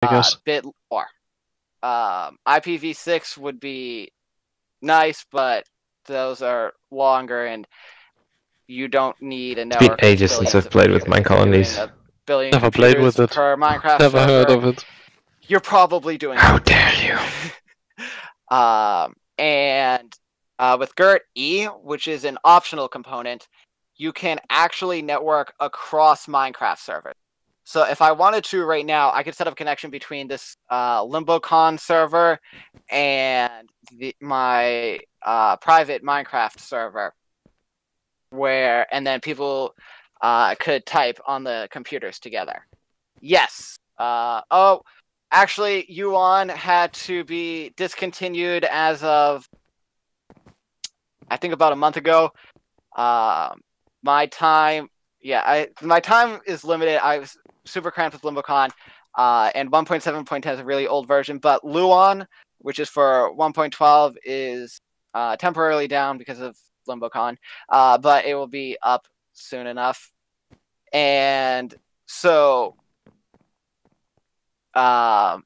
I guess. bit more. IPv6 would be nice, but those are longer, and you don't need a It's been network with ages since billions I've of played with computers. If you're doing MineColonies. a billion Never played computers with it. per Minecraft Never heard server, of it. you're probably doing How something dare wrong. you? And with GERT E, which is an optional component, you can actually network across Minecraft servers. So if I wanted to right now, I could set up a connection between this LimboCon server and my private Minecraft server, and then people could type on the computers together. Yes. Oh, actually, Yuan had to be discontinued as of, I think, about a month ago. My time is limited. I was super cramped with LimboCon, and 1.7.10 is a really old version. But Luon, which is for 1.12, is temporarily down because of LimboCon, but it will be up soon enough. And so, so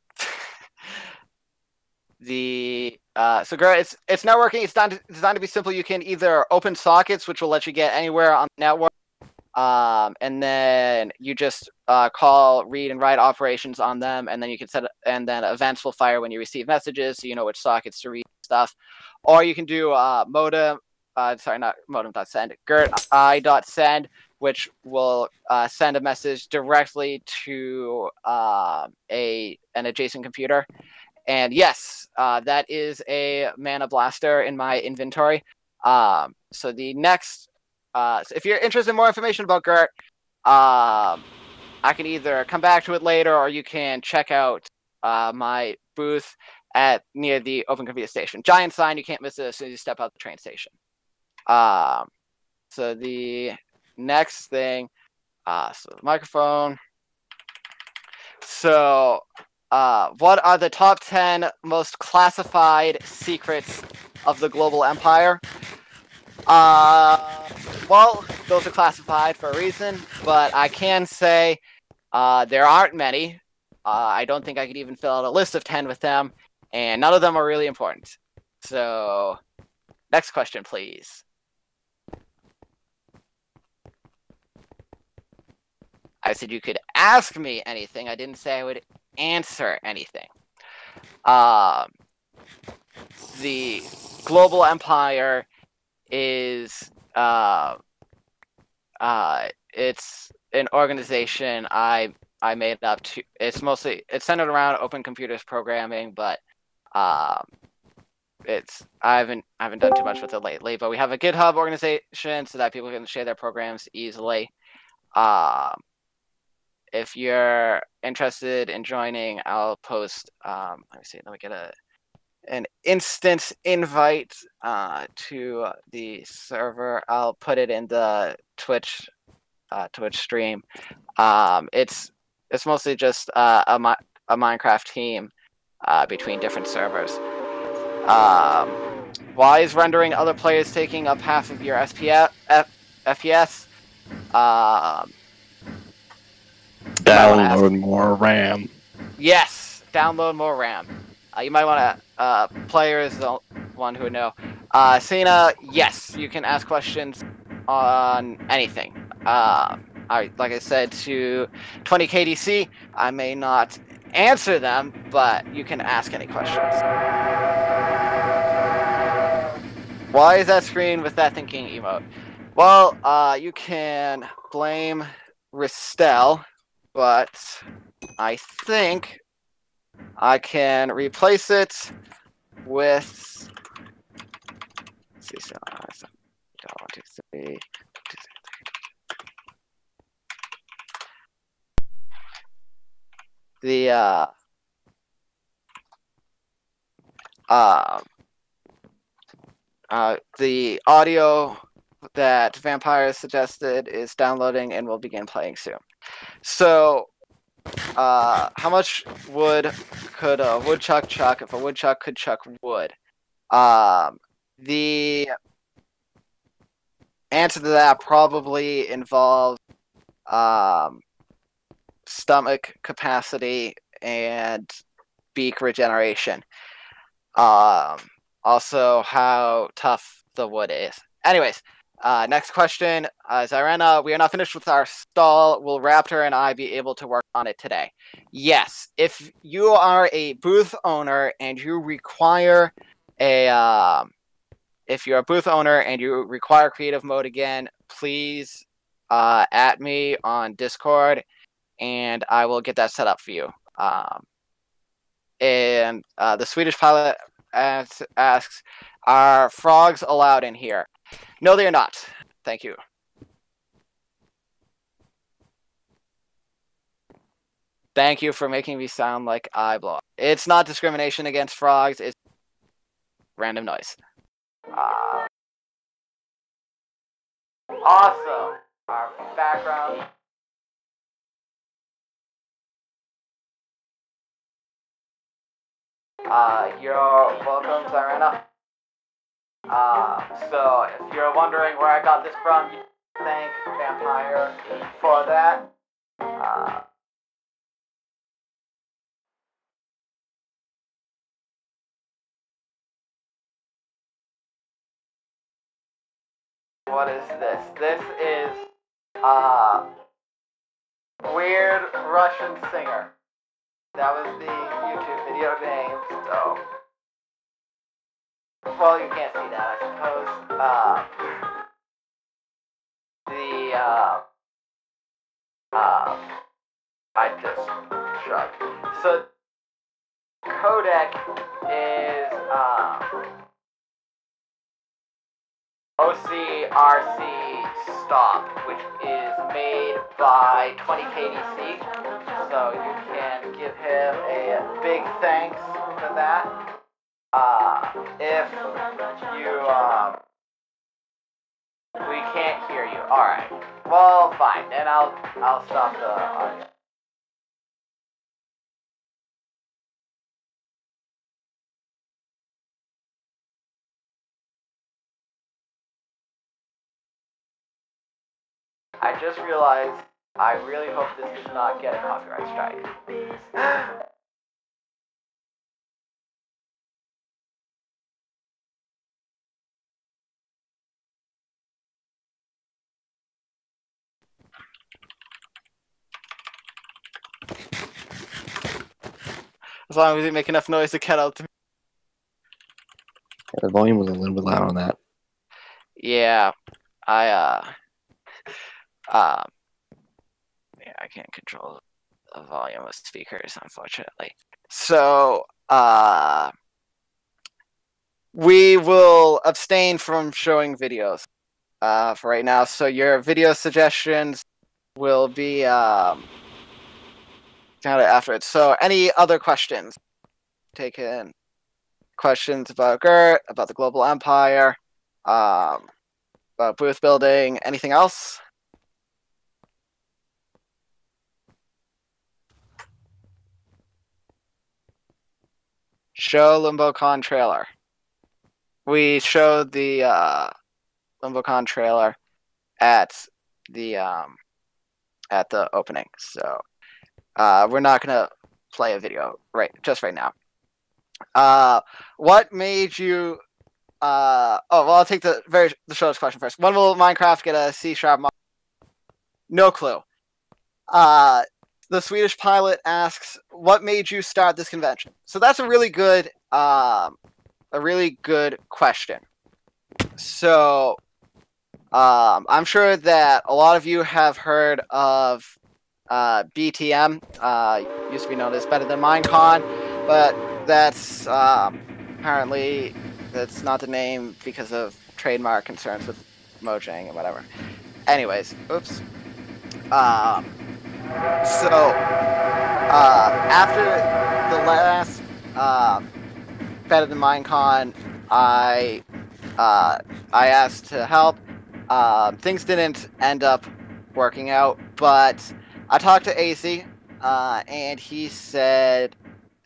it's networking. It's designed to be simple. You can either open sockets, which will let you get anywhere on the network. And then you just call read and write operations on them, and then you can and then events will fire when you receive messages, so you know which sockets to read stuff. Or you can do modem, not modem.send, GERT-I.send, which will send a message directly to an adjacent computer. And yes, that is a mana blaster in my inventory. So the next. So if you're interested in more information about GERT, I can either come back to it later, or you can check out my booth near the Open Computer Station. Giant sign, you can't miss it as soon as you step out the train station. So the next thing, so the microphone. So what are the top 10 most classified secrets of the global empire? Well, those are classified for a reason, but I can say there aren't many. I don't think I could even fill out a list of 10 with them, and none of them are really important. So, next question, please. I said you could ask me anything. I didn't say I would answer anything. The global empire is it's an organization I made up to. It's centered around open computers programming, but I haven't done too much with it lately. But we have a GitHub organization so that people can share their programs easily. If you're interested in joining, I'll post. Let me see. Let me get an instant invite to the server. I'll put it in the Twitch stream. It's mostly just a Minecraft team between different servers. Why is rendering other players taking up half of your FPS? Download more RAM. Yes, download more RAM. You might want to. Player is the one who would know. Cena, yes, you can ask questions on anything. Like I said to 20 KDC, I may not answer them, but you can ask any questions. Why is that screen with that thinking emote? Well, you can blame Ristel, but I think I can replace it with. Let's see, so 1, 2, 3. The audio that Vampire suggested is downloading and will begin playing soon. So, how much wood could a woodchuck chuck if a woodchuck could chuck wood? The answer to that probably involves stomach capacity and beak regeneration. Also how tough the wood is. Anyways, next question. Zyrena, we are not finished with our stall. Will Raptor and I be able to work on it today? Yes. If you are a booth owner and you require if you're a booth owner and you require creative mode again, please at me on Discord, and I will get that set up for you. And the Swedish pilot asks, are frogs allowed in here? No, they are not. Thank you. Thank you for making me sound like I blow up. It's not discrimination against frogs. It's random noise. Awesome. Our background. You're welcome, Zyrena. So if you're wondering where I got this from, you can thank Vampire for that. What is this? This is Weird Russian Singer. That was the YouTube video name, so well, you can't see that, I suppose. I just shrugged. So codec is OCRC stop, which is made by 20KDC. So you can give him a big thanks for that. If you we can't hear you. All right. Well, fine. Then I'll stop the audio. I just realized I really hope this does not get a copyright strike. As long as we make enough noise to get out to me. Yeah, the volume was a little bit loud on that. Yeah, yeah, I can't control the volume of speakers, unfortunately. So, we will abstain from showing videos for right now. So your video suggestions will be kind of afterwards. So any other questions? Taken questions about Gert, about the global empire, about booth building, anything else? Show LimboCon trailer. We showed the LimboCon trailer at the opening, so we're not gonna play a video right now. What made you? Oh well, I'll take the shortest question first. When will Minecraft get a C# mod? No clue. The Swedish pilot asks, "What made you start this convention?" So that's a really good question. So, I'm sure that a lot of you have heard of BTM. Used to be known as Better Than Minecon, but that's apparently that's not the name because of trademark concerns with Mojang and whatever. Anyways, oops. So, after the last Better Than Minecon, I asked to help. Things didn't end up working out, but I talked to AC, and he said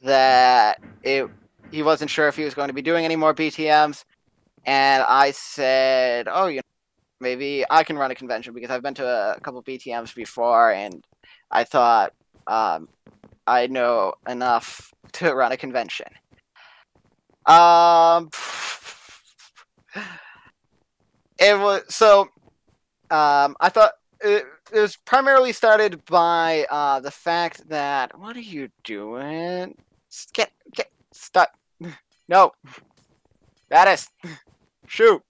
that he wasn't sure if he was going to be doing any more BTMs, and I said, oh, maybe I can run a convention because I've been to a couple BTMs before, and I thought I know enough to run a convention. It was so. I thought it was primarily started by the fact that what are you doing? Get stop! No, that is shoot.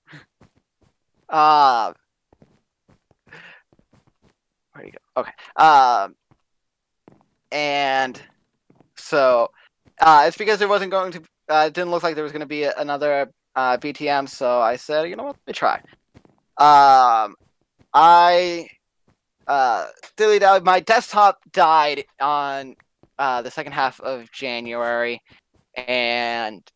Where do you go? Okay. And so it's because there wasn't going to. It didn't look like there was going to be another BTM, so I said, you know what, let me try. I my desktop died on the second half of January, and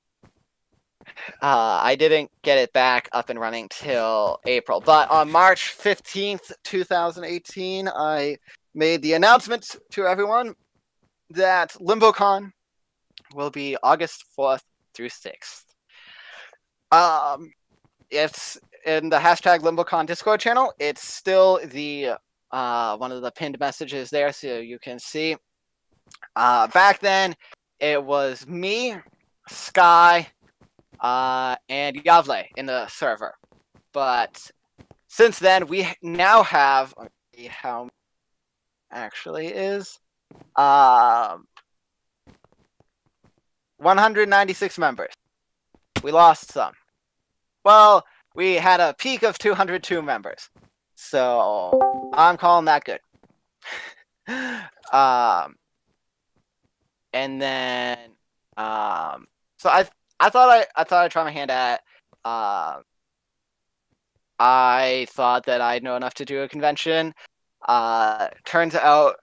I didn't get it back up and running till April. But on March 15th, 2018, I made the announcement to everyone that LimboCon will be August 4th through 6th. It's in the hashtag LimboCon Discord channel. It's still the one of the pinned messages there, so you can see. Back then, it was me, Sky, and Yavle in the server. But since then, we now have, let me see how actually is 196 members. We lost some. Well, we had a peak of 202 members. So I'm calling that good. And then so I thought I'd try my hand at I thought that I'd know enough to do a convention. Turns out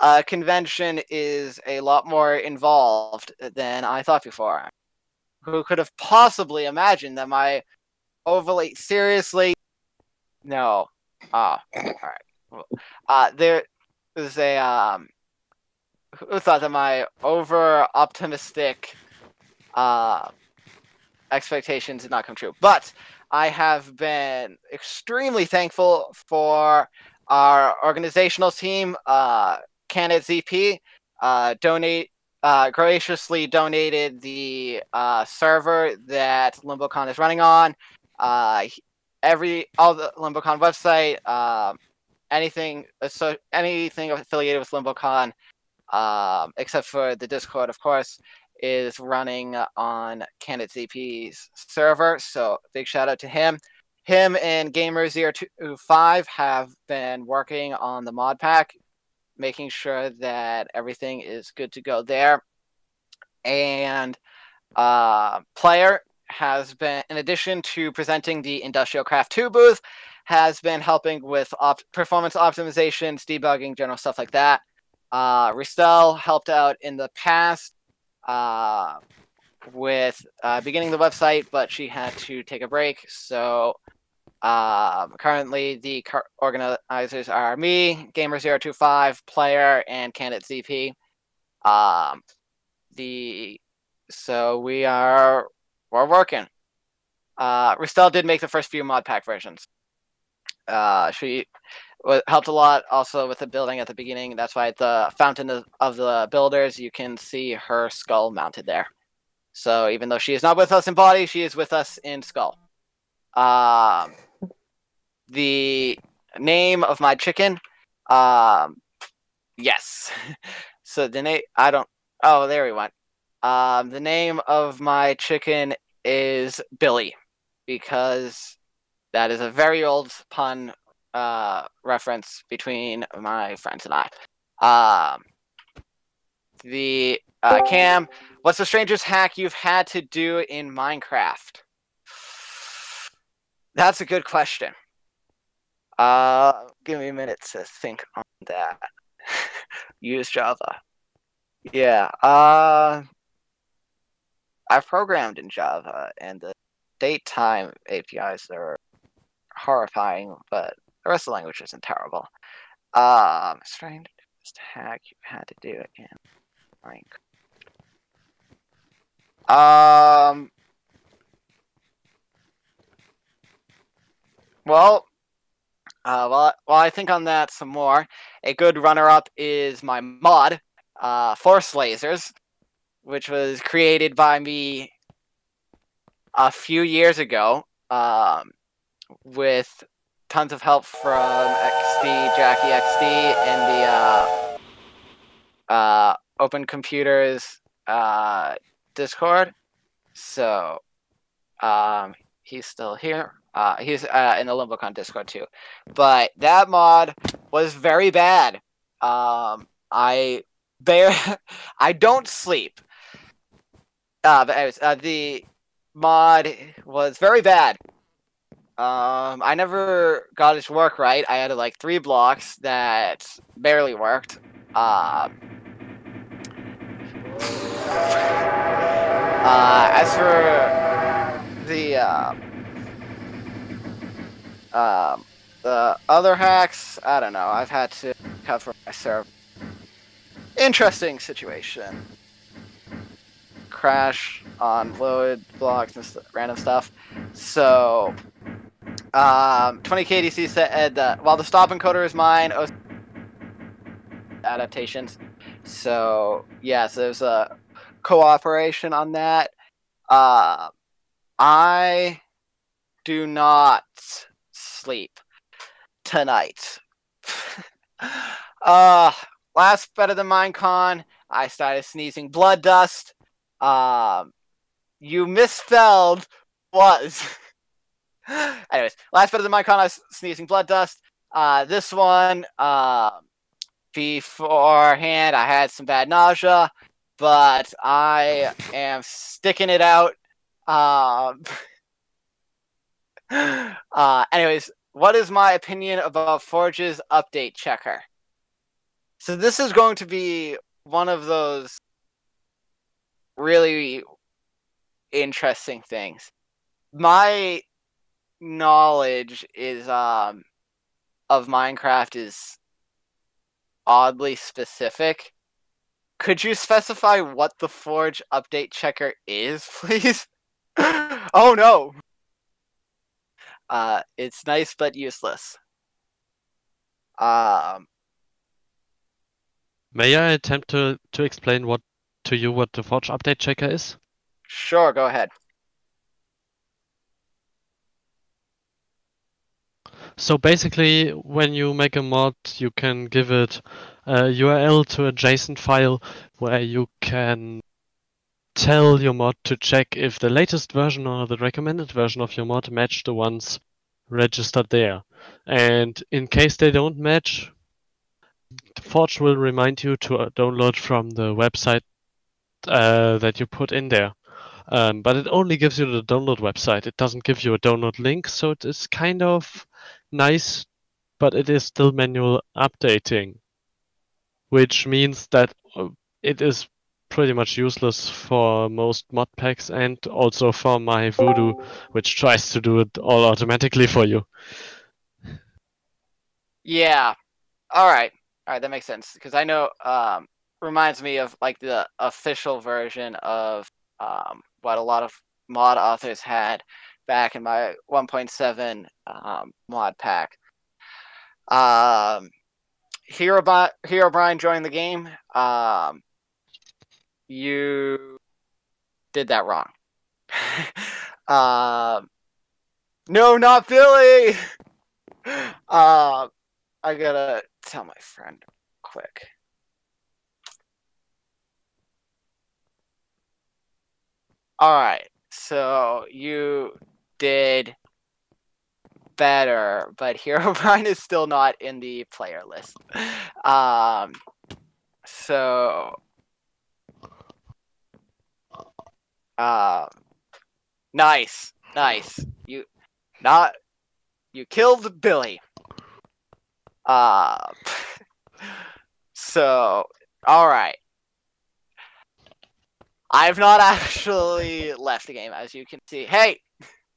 a convention is a lot more involved than I thought before. Who could have possibly imagined that my overly seriously? No. All right. There was a who thought that my over optimistic expectations did not come true. But I have been extremely thankful for our organizational team. Candidate ZP graciously donated the server that LimboCon is running on. All the LimboCon website, anything affiliated with LimboCon, except for the Discord, of course, is running on Candidate ZP's server. So big shout out to him. Him and Gamer025 have been working on the mod pack, making sure that everything is good to go there. And Player has been, in addition to presenting the Industrial Craft 2 booth, has been helping with performance optimizations, debugging, general stuff like that. Ristel helped out in the past with beginning the website, but she had to take a break. So currently the organizers are me, Gamer025, Player, and Candidate ZP. So we're working. Ristel did make the first few mod pack versions. She helped a lot also with the building at the beginning. That's why at the Fountain of the Builders, you can see her skull mounted there. So even though she is not with us in body, she is with us in skull. The name of my chicken, yes. So the name, oh, there we went. The name of my chicken is Billy, because that is a very old pun reference between my friends and I. Cam, what's the strangest hack you've had to do in Minecraft? That's a good question. Give me a minute to think on that. Use Java. Yeah. I've programmed in Java, and the date-time APIs are horrifying, but the rest of the language isn't terrible. Strangest hack you had to do in Minecraft. Well, while I think on that some more, a good runner-up is my mod, Force Lasers, which was created by me a few years ago, with tons of help from Jackie XD, and the Open Computers Discord. So he's still here. He's in the LimboCon Discord too. But that mod was very bad. I don't sleep. But anyways, the mod was very bad. I never got it to work right. I had like 3 blocks that barely worked. As for the other hacks, I don't know. I've had to cover my server. Interesting situation. Crash on load blocks and random stuff. So 20KDC said that while the stop encoder is mine, adaptations. So yeah, so there's a cooperation on that. I do not sleep tonight. Last Better Than Minecon, I started sneezing blood dust. You misspelled was. Anyways, last Better Than Minecon, I was sneezing blood dust. This one, beforehand, I had some bad nausea, but I am sticking it out. Anyways, what is my opinion about Forge's update checker? So this is going to be one of those really interesting things. My knowledge is of Minecraft is oddly specific. Could you specify what the Forge update checker is, please? Oh no! It's nice but useless. May I attempt to explain to you what the Forge update checker is? Sure, go ahead. So basically, when you make a mod, you can give it a URL to a JSON file where you can tell your mod to check if the latest version or the recommended version of your mod match the ones registered there. And in case they don't match, Forge will remind you to download from the website that you put in there. But it only gives you the download website. It doesn't give you a download link, so it is kind of nice, but it is still manual updating, which means that it is pretty much useless for most mod packs and also for my Voodoo, which tries to do it all automatically for you. Yeah. All right, that makes sense because I know reminds me of like the official version of what a lot of mod authors had back in my 1.7 mod pack. Hero Brian joined the game. You did that wrong. No, not Billy. I gotta tell my friend quick. All right, so you did better, but Hero Brian is still not in the player list. So nice. You killed Billy. So all right. I've not actually left the game, as you can see. Hey,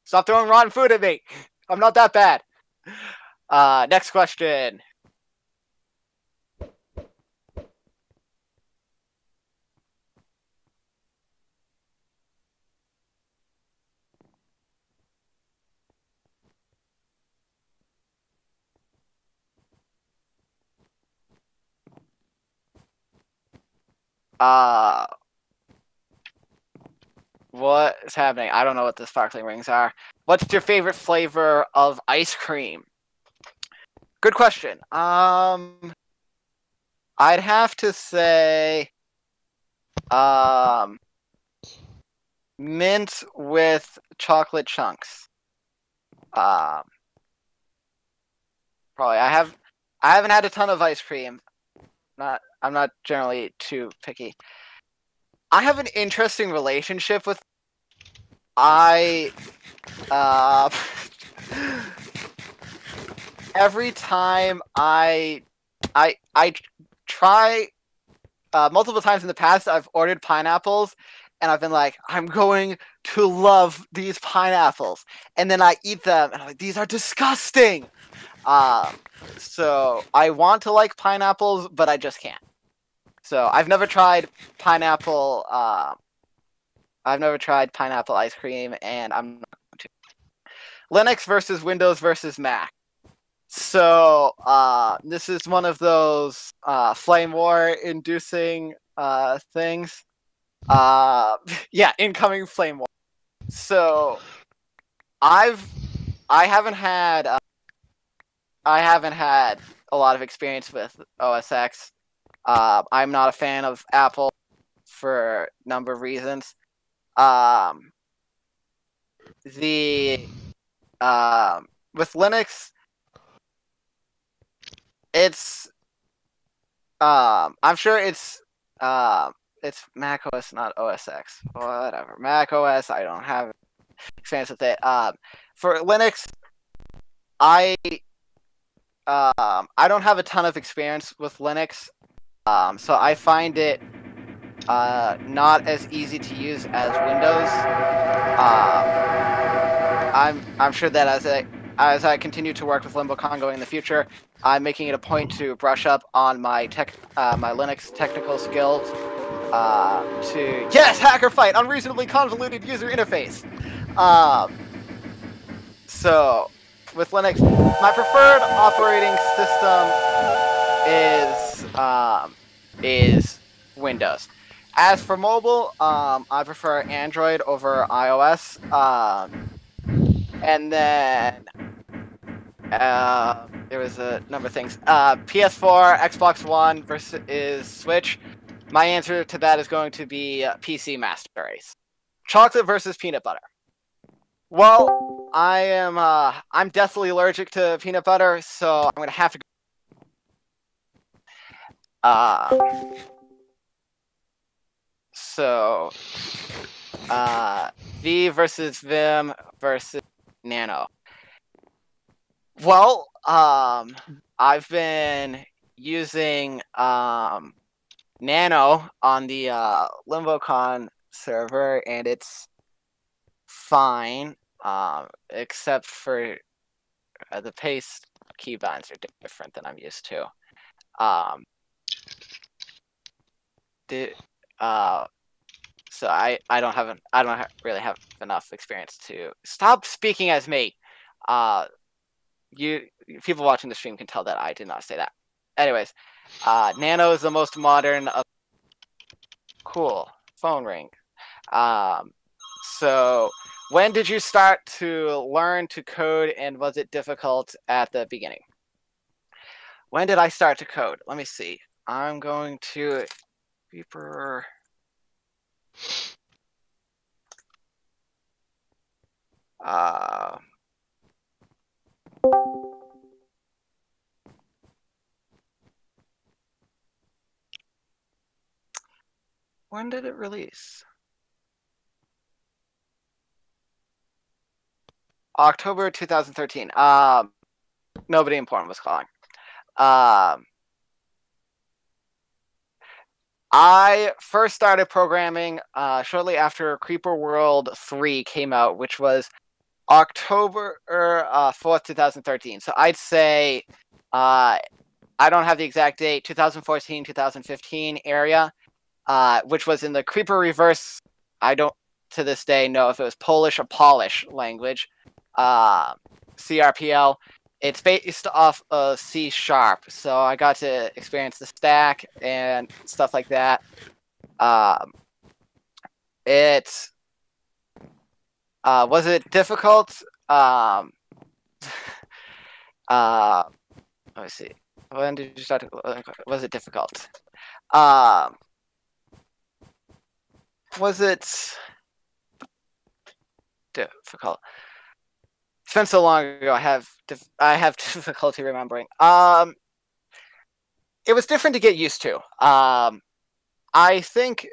stop throwing rotten food at me. I'm not that bad. Next question. What is happening? I don't know what the sparkling rings are. What's your favorite flavor of ice cream? Good question. I'd have to say, mint with chocolate chunks. Probably. I haven't had a ton of ice cream. I'm not generally too picky. I have an interesting relationship with. Every time I try multiple times in the past, I've ordered pineapples, and I've been like, I'm going to love these pineapples, and then I eat them, and I'm like, these are disgusting. So I want to like pineapples, but I just can't. So I've never tried pineapple. I've never tried pineapple ice cream, and I'm not going to. Linux versus Windows versus Mac. So this is one of those flame war inducing things. Yeah, incoming flame war. So I haven't had a lot of experience with OS X. I'm not a fan of Apple for a number of reasons. With Linux, it's I'm sure it's Mac OS, not OS X. Whatever. Mac OS, I don't have experience with it. For Linux, I don't have a ton of experience with Linux. So I find it not as easy to use as Windows. I'm sure that as I continue to work with Limbo going in the future, I'm making it a point to brush up on my my Linux technical skills. Yes, hacker fight, unreasonably convoluted user interface. So with Linux, my preferred operating system is Windows. As for mobile, I prefer Android over iOS. And then there was a number of things. PS4, Xbox One versus Switch. My answer to that is going to be PC Master Race. Chocolate versus peanut butter. Well, I'm deathly allergic to peanut butter, so I'm gonna have to. So, V versus Vim versus Nano. Well, I've been using Nano on the LimboCon server, and it's fine, except for the paste keybinds are different than I'm used to. So I don't really have enough experience to stop speaking as me. People watching the stream can tell that I did not say that. Anyways, Nano is the most modern. Cool phone ring. So when did you start to learn to code, and was it difficult at the beginning? When did I start to code? Let me see. I'm going to Reaper. When did it release? October 2013. Nobody important was calling. I first started programming shortly after Creeper World 3 came out, which was October 4th, 2013. So I'd say, I don't have the exact date, 2014, 2015 area, which was in the Creeper Reverse. I don't, to this day, know if it was Polish or Polish language. CRPL. It's based off of C#, so I got to experience the stack and stuff like that. It was it difficult? Let me see. When did you start? Was it difficult? Was it difficult? It's been so long ago. I have difficulty remembering. It was different to get used to. I think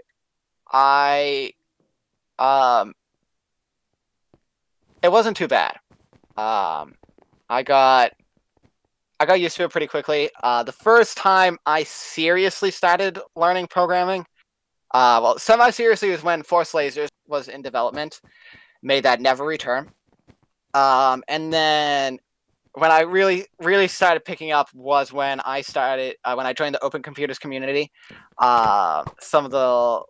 it wasn't too bad. I got used to it pretty quickly. The first time I seriously started learning programming, well, semi-seriously was when Force Lasers was in development. May that never return. And then when I really started picking up was when I started when I joined the Open Computers community. Some of the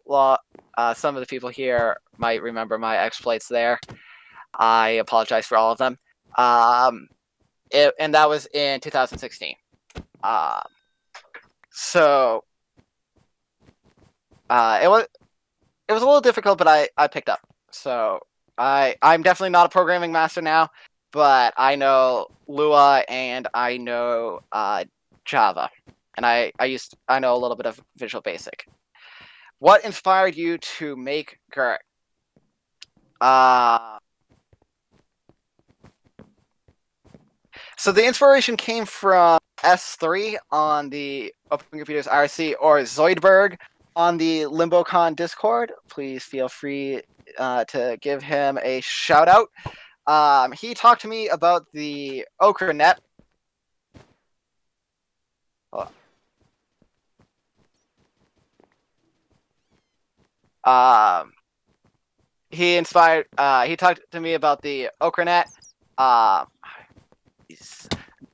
people here might remember my exploits there. I apologize for all of them. And that was in 2016. So it was a little difficult, but I picked up. So I'm definitely not a programming master now, but I know Lua and I know Java, and I know a little bit of Visual Basic. What inspired you to make Gert? So the inspiration came from S3 on the Open Computers IRC or Zoidberg on the LimboCon Discord. Please feel free to give him a shout out. He talked to me about the OkraNet. He talked to me about the OkraNet.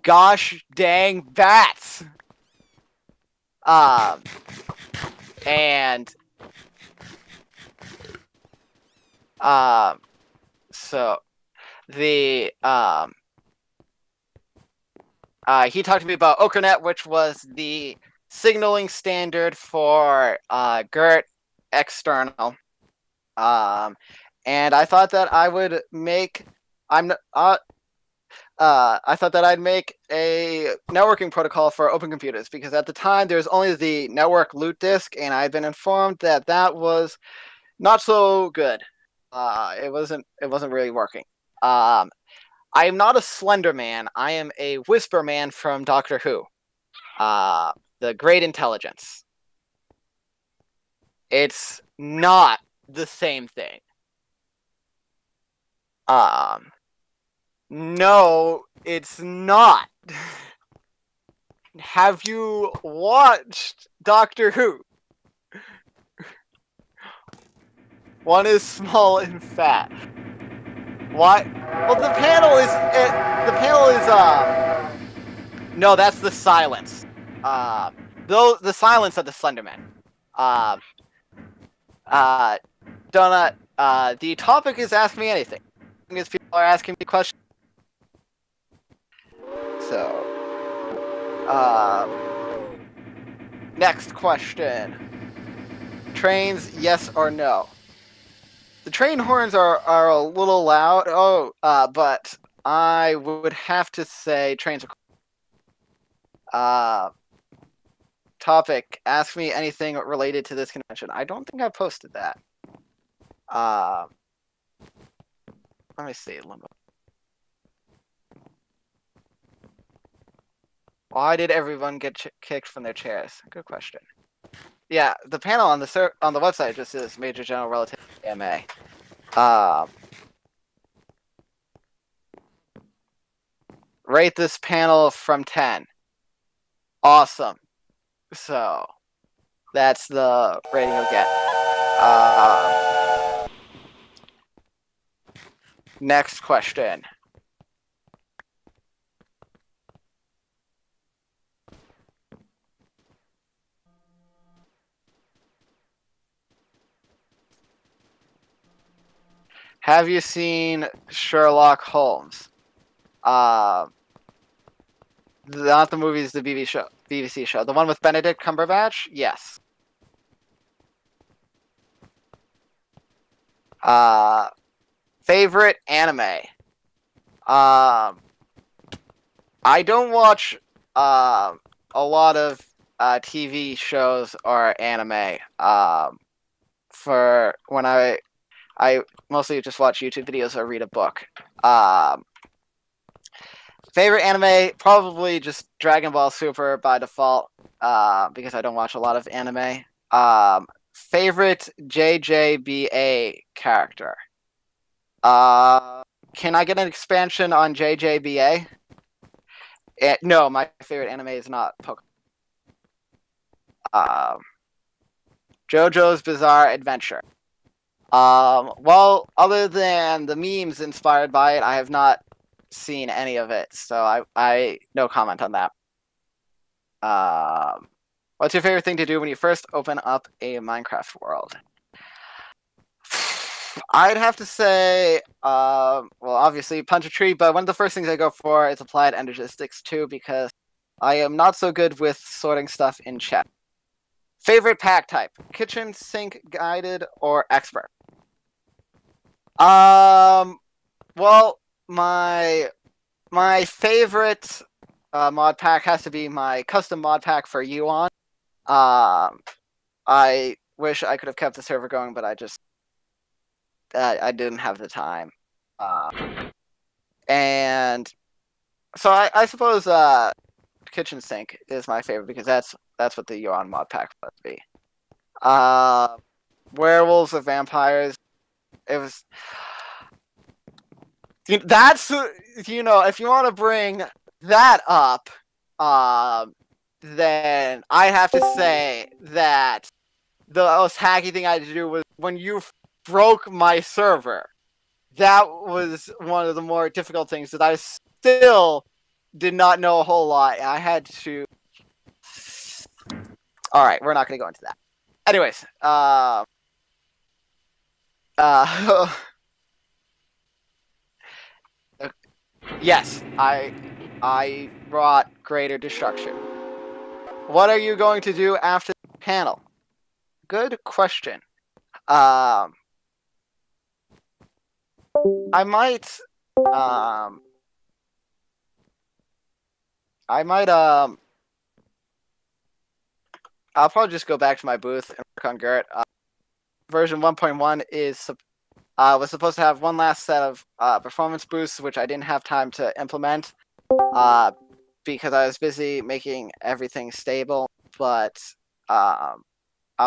Gosh dang bats. And so the he talked to me about OkraNet, which was the signaling standard for Gert external. And I thought that I would make I thought that I'd make a networking protocol for Open Computers, because at the time there was only the network loot disk, and I'd been informed that that was not so good. It wasn't really working. I am not a Slender Man. I am a Whisper Man from Doctor Who. The Great Intelligence. It's not the same thing. No, it's not. Have you watched Doctor Who? One is small and fat. What? Well, the panel is no, that's the silence. The silence of the Slenderman. Donut. The topic is Ask Me Anything. As people are asking me questions. So, next question. Trains, yes or no? The train horns are a little loud. But I would have to say trains are topic, ask me anything related to this convention. I don't think I posted that. Let me see, Limbo. Why did everyone get kicked from their chairs? Good question. Yeah, the panel on the website just says Major General Relativity MA. Rate this panel from 10. Awesome. So, that's the rating you'll get. Next question. Have you seen Sherlock Holmes? Not the movies, the BBC show. The one with Benedict Cumberbatch? Yes. Favorite anime. I don't watch a lot of TV shows or anime. For when I mostly just watch YouTube videos or read a book. Favorite anime, probably just Dragon Ball Super by default, because I don't watch a lot of anime. Favorite JJBA character. Can I get an expansion on JJBA? No, my favorite anime is not Pokemon. JoJo's Bizarre Adventure. Well, other than the memes inspired by it, I have not seen any of it, so I no comment on that. What's your favorite thing to do when you first open up a Minecraft world? I'd have to say, well, obviously punch a tree, but one of the first things I go for is applied energistics too, because I am not so good with sorting stuff in chat. Favorite pack type: kitchen, sink, guided, or expert? Well, my favorite mod pack has to be my custom mod pack for Yuan. I wish I could have kept the server going, but I didn't have the time. And so I suppose kitchen sink is my favorite because that's what the Yuan mod pack must be. Werewolves or vampires? It was. That's, if you want to bring that up, then I have to say that the most hacky thing I had to do was when you broke my server. That was one of the more difficult things that I still did not know a whole lot. I had to. All right, we're not going to go into that. Anyways, yes, I brought greater destruction. What are you going to do after the panel? Good question. I might I'll probably just go back to my booth and work on Gert. Version 1.1 was supposed to have one last set of performance boosts, which I didn't have time to implement because I was busy making everything stable. But I'll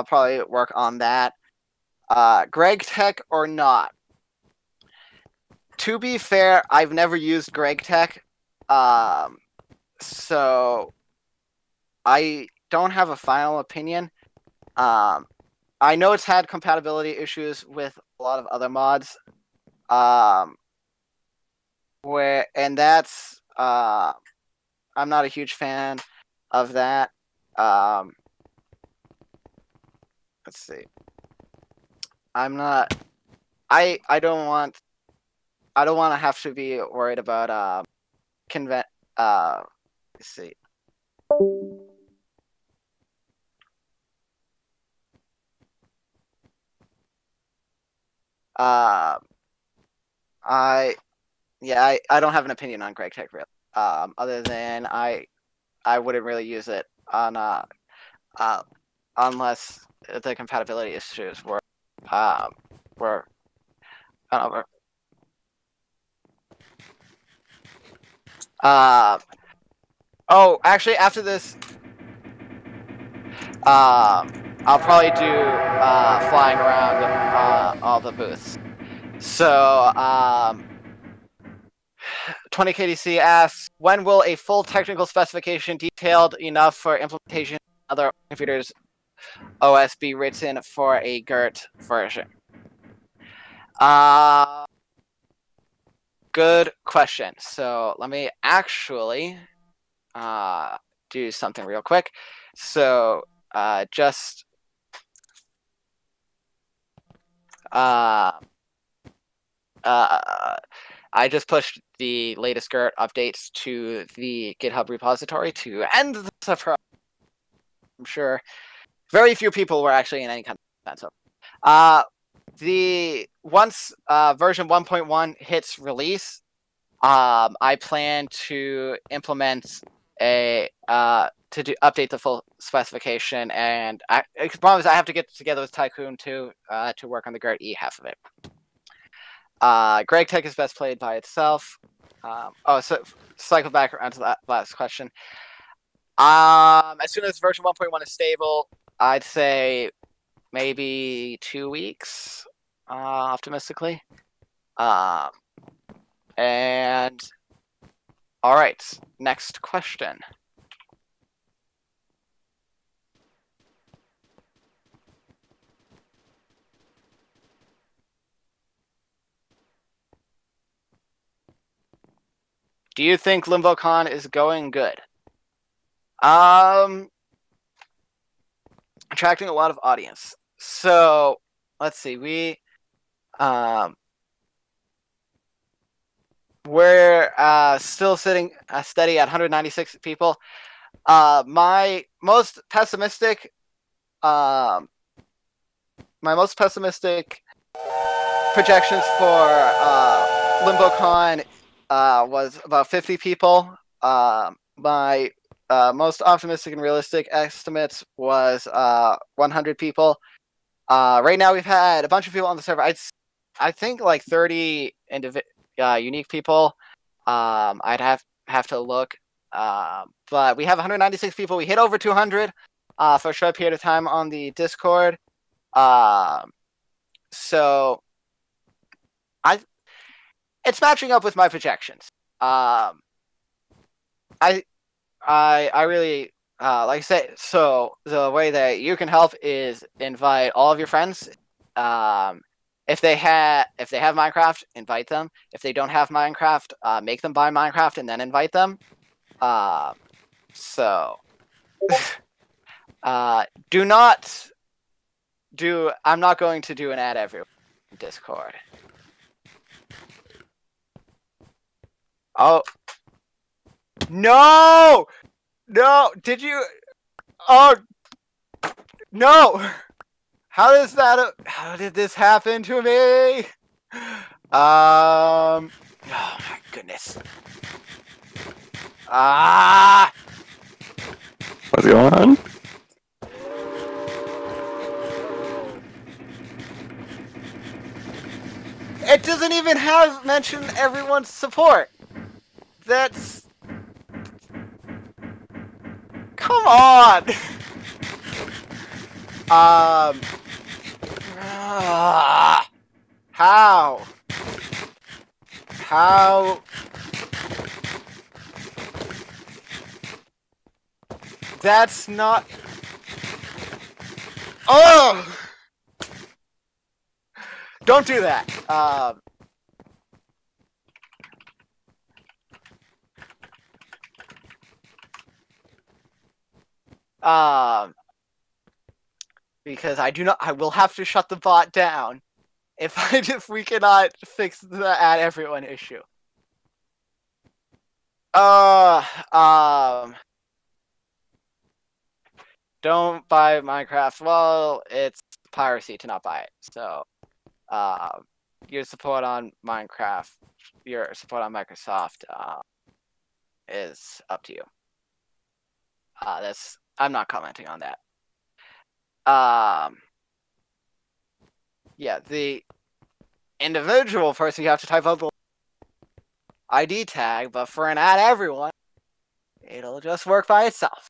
probably work on that. Greg Tech or not? To be fair, I've never used Greg Tech, so I don't have a final opinion. I know it's had compatibility issues with a lot of other mods, and that's I'm not a huge fan of that. Let's see. I'm not. I don't want to have to be worried about let's see. I don't have an opinion on Greg Tech really. Other than I wouldn't really use it on unless the compatibility issues were I don't know. Oh, actually, after this, I'll probably do flying around all the booths. So, 20KDC asks, when will a full technical specification detailed enough for implementation of other computers' OS be written for a GERT version? Good question. So let me actually do something real quick. So I just pushed the latest GERT updates to the GitHub repository to end the surprise. I'm sure very few people were actually in any kind of event. So once version 1.1 hits release, I plan to implement update the full specification, and I promise I have to get together with Tycoon to work on the GERT E half of it. Greg Tech is best played by itself. So cycle back around to that last question. As soon as version 1.1 is stable, I'd say maybe 2 weeks, optimistically. And all right, next question. Do you think LimboCon is going good? Attracting a lot of audience. So let's see. We're still sitting steady at 196 people. My most pessimistic projections for LimboCon was about 50 people. My most optimistic and realistic estimates was 100 people. Right now we've had a bunch of people on the server. I think like 30 unique people. I'd have to look. But we have 196 people. We hit over 200 for a short period of time on the Discord. So it's matching up with my projections. I really like I say. So the way that you can help is invite all of your friends. If they have Minecraft, invite them. If they don't have Minecraft, make them buy Minecraft and then invite them. So do not do. I'm not going to do an ad everywhere in Discord. Oh no! No! Did you? Oh no! How did this happen to me? Oh my goodness. What's going on? It doesn't even have mentioned everyone's support. That's... Come on! How? That's not... Oh! Don't do that. Because I will have to shut the bot down if we cannot fix the add everyone issue. Don't buy Minecraft. Well, it's piracy to not buy it. So, your support on Minecraft, your support on Microsoft, is up to you. I'm not commenting on that. Yeah, the individual person, you have to type out the ID tag, but for an add everyone, it'll just work by itself.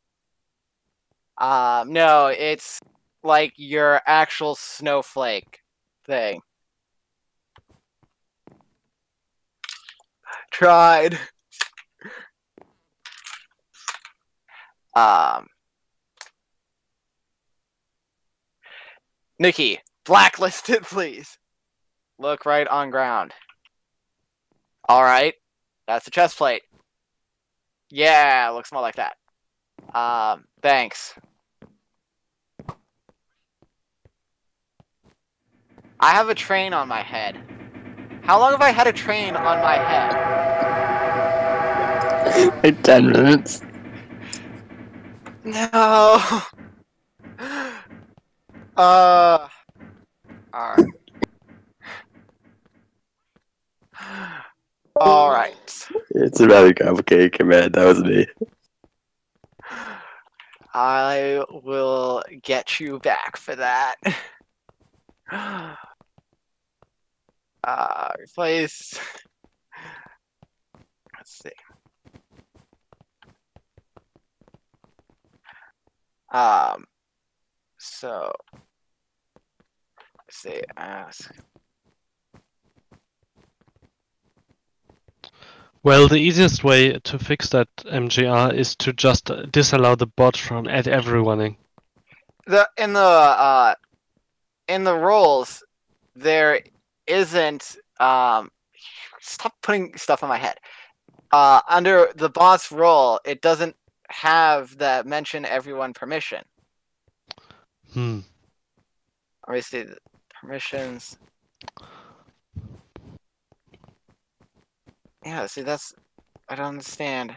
No, it's like your actual snowflake thing. Tried. Nikki, blacklisted, please. Look right on ground. Alright. That's the chest plate. Yeah, looks more like that. Thanks. I have a train on my head. How long have I had a train on my head? Like 10 minutes. No. Alright. right. It's a rather complicated command. That was me. I will get you back for that. Replace. Let's see. So let's see. Ask. Well, the easiest way to fix that MGR is to just disallow the bot from add everyone in. In the roles, there isn't. Stop putting stuff on my head. Under the boss role, it doesn't have that mention everyone permission. Hmm. Let me see the permissions. Yeah, see, that's. I don't understand.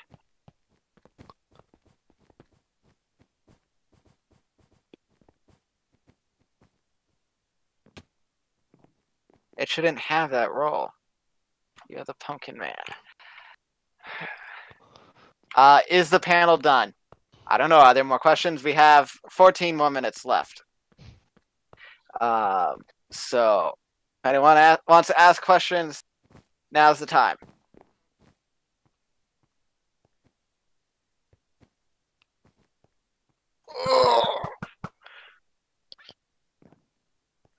It shouldn't have that role. You're the pumpkin man. Is the panel done? I don't know. Are there more questions? We have 14 more minutes left. So, if anyone wants to ask questions, now's the time.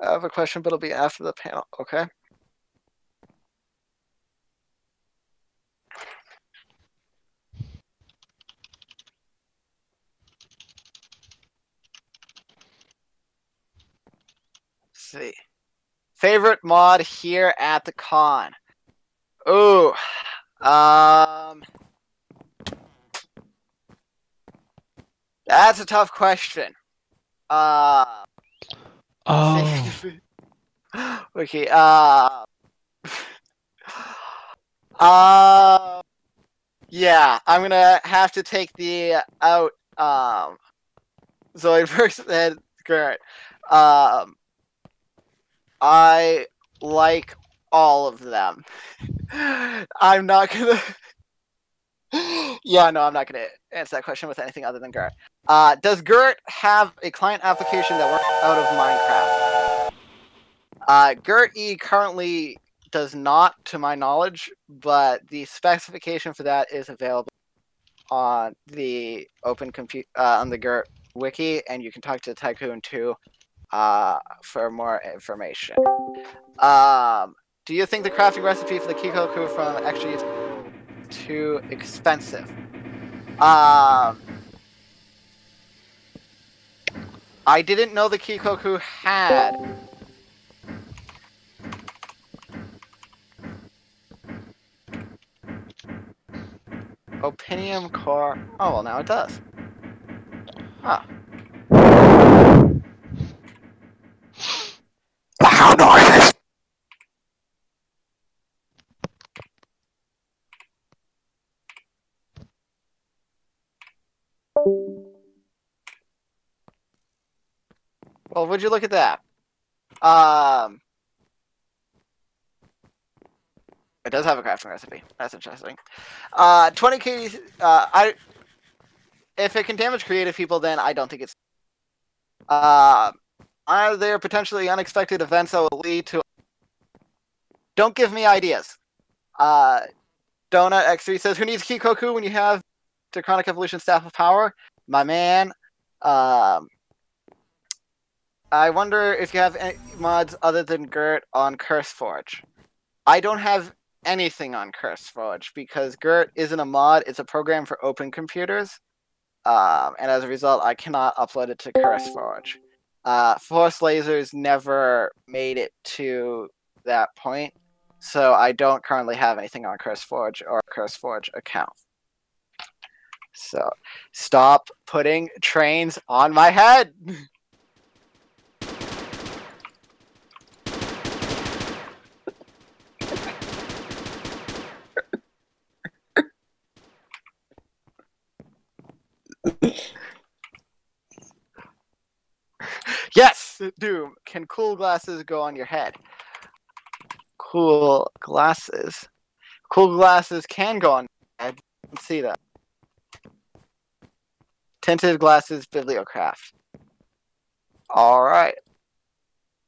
I have a question, but it'll be after the panel. Okay. Let's see. Favorite mod here at the con? Ooh. That's a tough question. Oh. Okay. Yeah, I'm gonna have to take the out. Zoidberg and Gert. I like all of them. I'm not gonna. Yeah, no, I'm not gonna answer that question with anything other than Gert. Does Gert have a client application that works out of Minecraft? Gert E currently does not, to my knowledge, but the specification for that is available on the on the Gert wiki, and you can talk to Tycoon 2 for more information. Do you think the crafting recipe for the Kikoku from XG is too expensive? I didn't know the Kikoku had Opinium Core. Oh, well, now it does. Huh. Background noises. Well, would you look at that? It does have a crafting recipe. That's interesting. 20k. If it can damage creative people, then I don't think it's. Are there potentially unexpected events that will lead to? Don't give me ideas. Donut X3 says, "Who needs Kikoku when you have Draconic Evolution Staff of Power?" My man. I wonder if you have any mods other than Gert on CurseForge. I don't have anything on CurseForge because Gert isn't a mod; it's a program for open computers. And as a result, I cannot upload it to CurseForge. Force Lasers never made it to that point, so I don't currently have anything on CurseForge or a CurseForge account. So, stop putting trains on my head! Yes, Doom. Can cool glasses go on your head? Cool glasses. Cool glasses can go on. I didn't see that. Tinted glasses, bibliocraft. All right.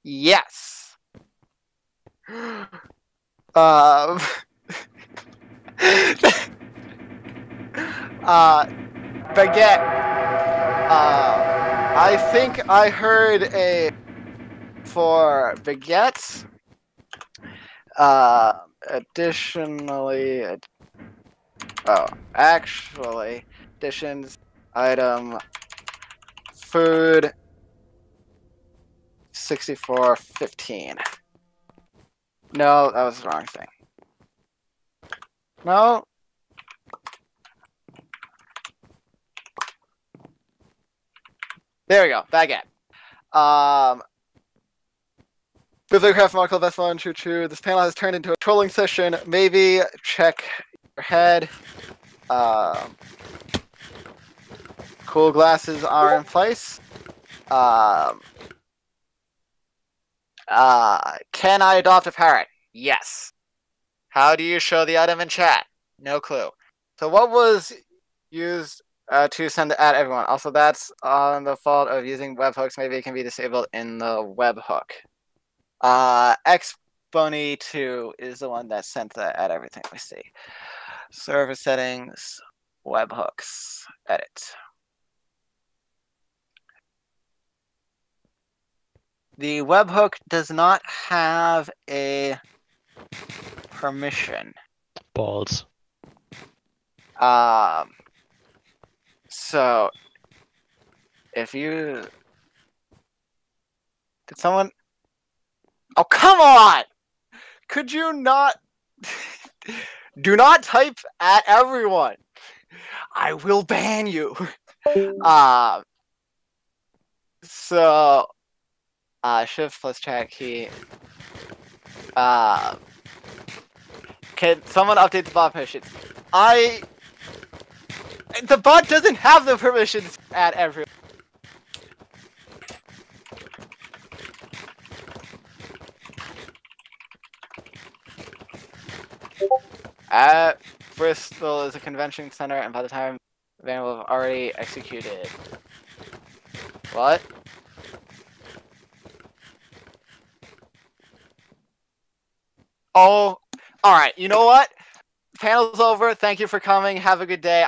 Yes. Baguette. I think I heard a for baguettes. Additionally, actually, additions, item, food, 64.15. No, that was the wrong thing. No. There we go. Baguette. Bibliocraft Markle Vessel and Choo. This panel has turned into a trolling session. Maybe check your head. Cool glasses are in place. Can I adopt a parrot? Yes. How do you show the item in chat? No clue. So what was used to send it at everyone? Also, that's on the fault of using webhooks. Maybe it can be disabled in the webhook. Xbony2 is the one that sent that at everything. Let me see. Server settings, webhooks, edit. The webhook does not have a permission. Balls. So if you did someone Oh, come on! Could you not do not type at everyone? I will ban you. So shift plus chat key. Can someone update the bot permissions? The bot doesn't have the permissions at everyone. Bristol is a convention center, and by the time the van will have already executed. What? Oh, all right. You know what? Panel's over. Thank you for coming. Have a good day.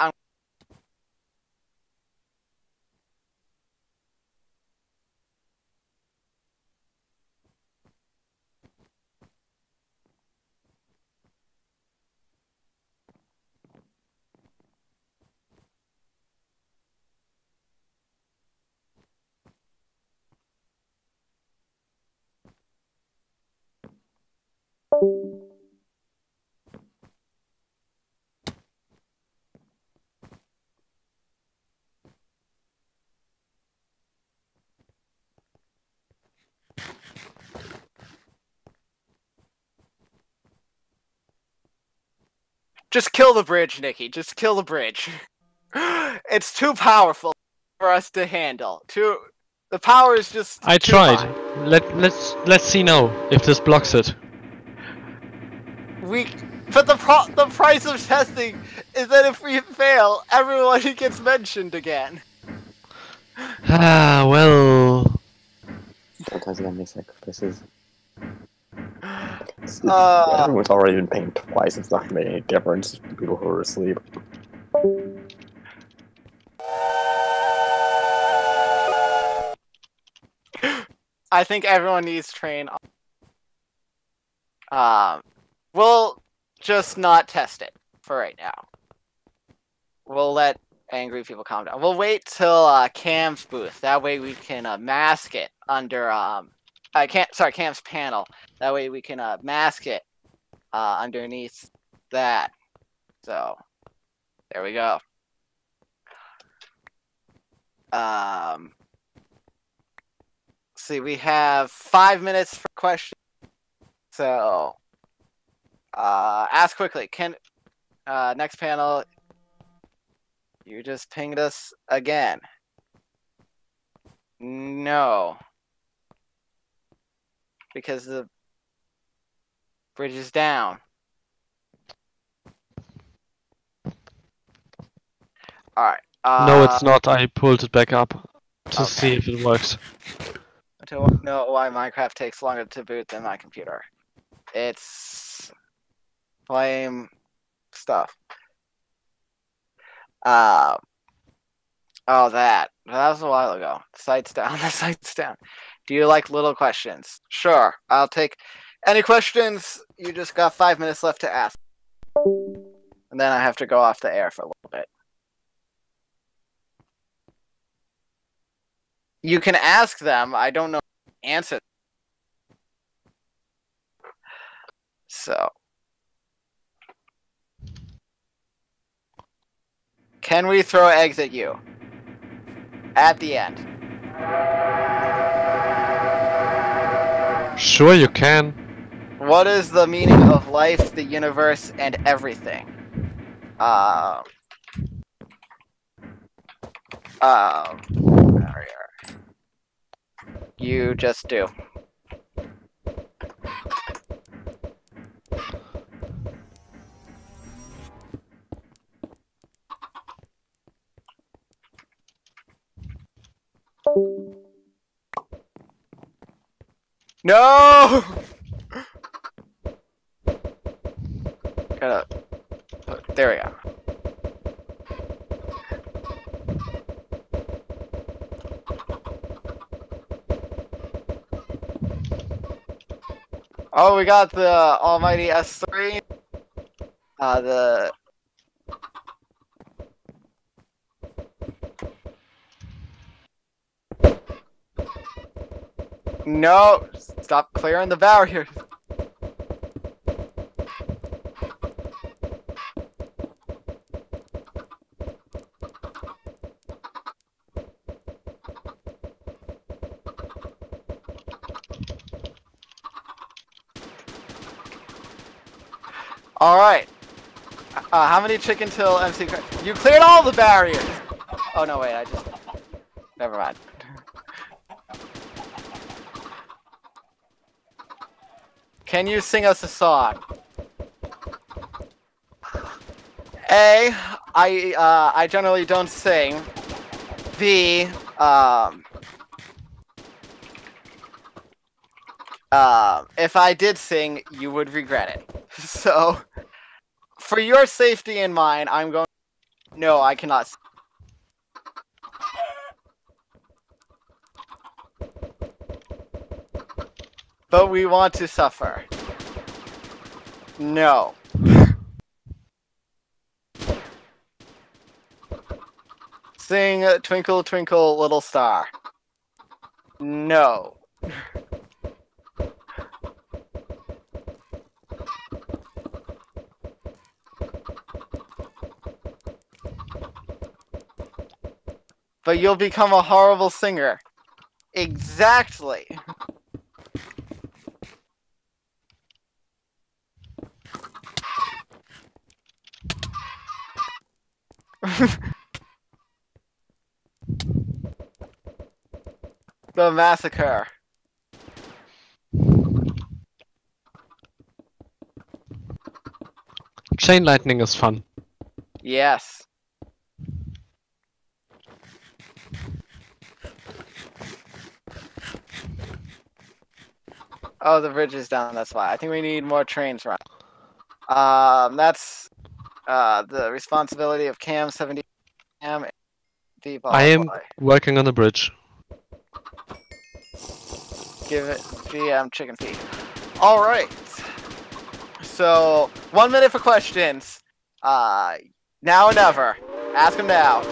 Just kill the bridge, Nikki. Just kill the bridge. It's too powerful for us to handle. The power is just. I too tried. high. Let's see now if this blocks it. But the price of testing is that if we fail, everyone gets mentioned again. Ah, well. Sometimes you gotta make sacrifices. Everyone's already been paying twice. It's not gonna make any difference to people who are asleep. I think everyone needs to train. We'll just not test it for right now. We'll let angry people calm down. We'll wait till Cam's booth. That way we can mask it under Cam's panel. That way we can mask it underneath that. So there we go. See, we have 5 minutes for questions. So ask quickly. Next panel. You just pinged us again. No. Because the bridge is down. All right. No, it's not. I pulled it back up to Okay. see if it works. I don't know why Minecraft takes longer to boot than my computer. It's flame stuff. Oh, that was a while ago. The site's down. The site's down. Do you like little questions? Sure, I'll take any questions. You just got 5 minutes left to ask, and then I have to go off the air for a little bit. You can ask them. I don't know the answer. So, can we throw eggs at you? At the end. Sure, you can. What is the meaning of life, the universe, and everything? You just do. No! There we go. Oh, we got the almighty S3. No! Stop clearing the barriers. Alright. How many chicken till MC? You cleared all the barriers! Oh, no, wait, never mind. Can you sing us a song? A, I generally don't sing. B, if I did sing, you would regret it. So, for your safety and mine, I'm going. No, I cannot sing. But we want to suffer. No. Sing Twinkle Twinkle Little Star. No. But you'll become a horrible singer. Exactly. The massacre. Chain lightning is fun. Yes. Oh, the bridge is down, that's why. I think we need more trains run. That's the responsibility of Cam 70 Cam I am working on the bridge. Give it GM chicken feed. Alright. So 1 minute for questions. Now or never. Ask them now.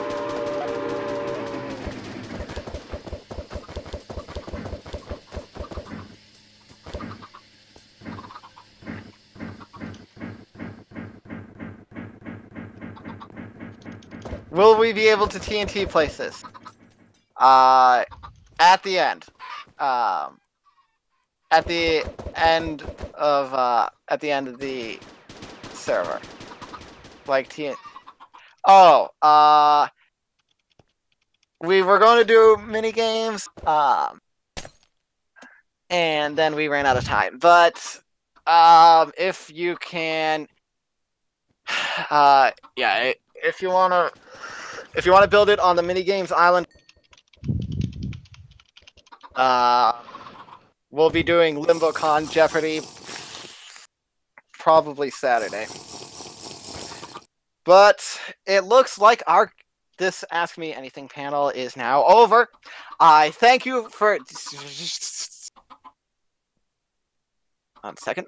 Will we be able to TNT places? At the end. At the end of the server. Like TNT. Oh, we were going to do mini games, and then we ran out of time. But if you can, yeah, if you want to if you want to build it on the minigames island, we'll be doing LimboCon Jeopardy probably Saturday. But it looks like this Ask Me Anything panel is now over. I thank you for... 1 second.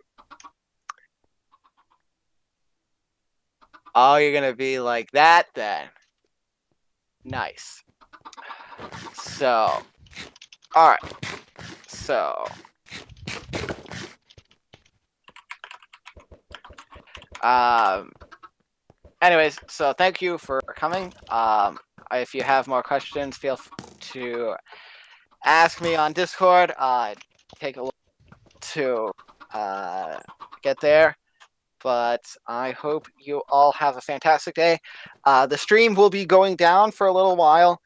Oh, you're going to be like that then. Nice. So, alright. So, anyways, so thank you for coming. If you have more questions, feel free to ask me on Discord. Take a look to get there. But I hope you all have a fantastic day. The stream will be going down for a little while,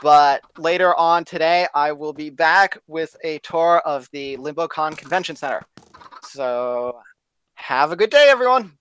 but later on today, I will be back with a tour of the LimboCon Convention Center. So, have a good day, everyone!